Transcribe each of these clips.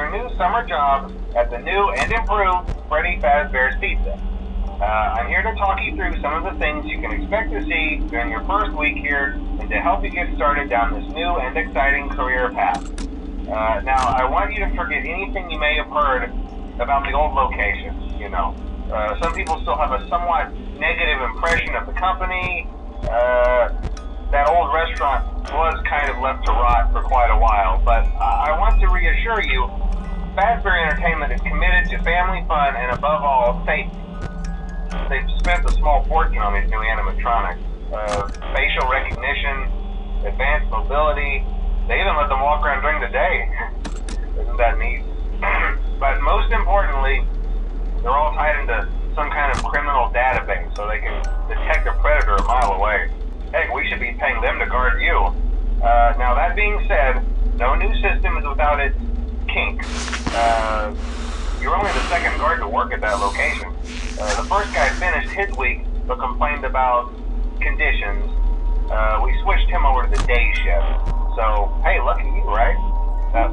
your new summer job at the new and improved Freddy Fazbear's Pizza. I'm here to talk you through some of the things you can expect to see during your first week here and to help you get started down this new and exciting career path. Now, I want you to forget anything you may have heard about the old location. Some people still have a somewhat negative impression of the company. That old restaurant was kind of left to rot for quite a while, but I want to reassure you, Fazbear Entertainment is committed to family fun and above all, safety. They've spent a small fortune on these new animatronics. Facial recognition, advanced mobility, they even let them walk around during the day. Isn't that neat? But most importantly, they're all tied into some kind of criminal database so they can detect a predator a mile away. Heck, we should be paying them to guard you. Now that being said, no new system is without its kinks. You're only the second guard to work at that location. The first guy finished his week but complained about conditions. We switched him over to the day shift. So, hey, lucky you, right?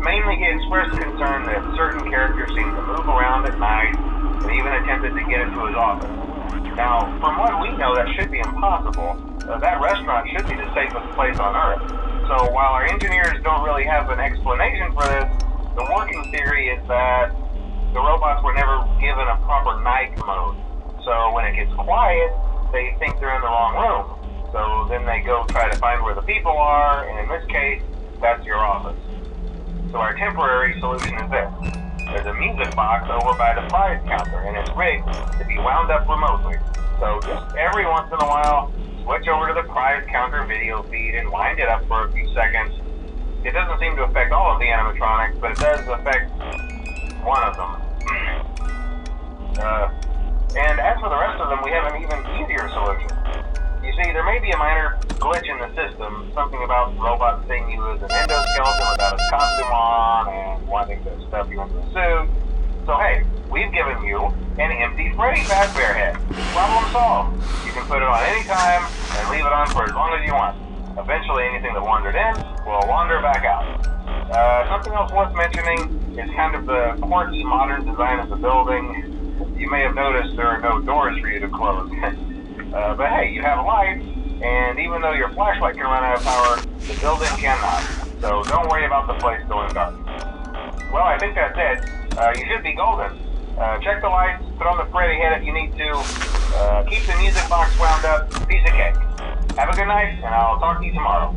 Mainly he expressed concern that certain characters seem to move around at night and even attempted to get into his office. Now, from what we know, that should be impossible. That restaurant should be the safest place on Earth. So while our engineers don't really have an explanation for this, the working theory is that the robots were never given a proper night mode. So when it gets quiet, they think they're in the wrong room. So then they go try to find where the people are, and in this case, that's your office. So our temporary solution is this. There's a music box over by the prize counter, and it's rigged to be wound up remotely. So just every once in a while, switch over to the prize counter video feed and wind it up for a few seconds. It doesn't seem to affect all of the animatronics, but it does affect one of them. And as for the rest of them, we have an even easier solution. You see, there may be a minor glitch in the system, something about robots seeing you as an endoskeleton without a costume on and wanting to stuff you into a suit. So hey, we've given you an empty Freddy Fazbear head. Problem solved. You can put it on any time and leave it on for as long as you want. Eventually anything that wandered in will wander back out. Something else worth mentioning is kind of the quirky modern design of the building. You may have noticed there are no doors for you to close. But hey, you have a light, and even though your flashlight can run out of power, the building cannot. So don't worry about the place going dark. Well, I think that's it. You should be golden. Check the lights, put on the Freddy head if you need to. Keep the music box wound up. Piece of cake. Have a good night, and I'll talk to you tomorrow.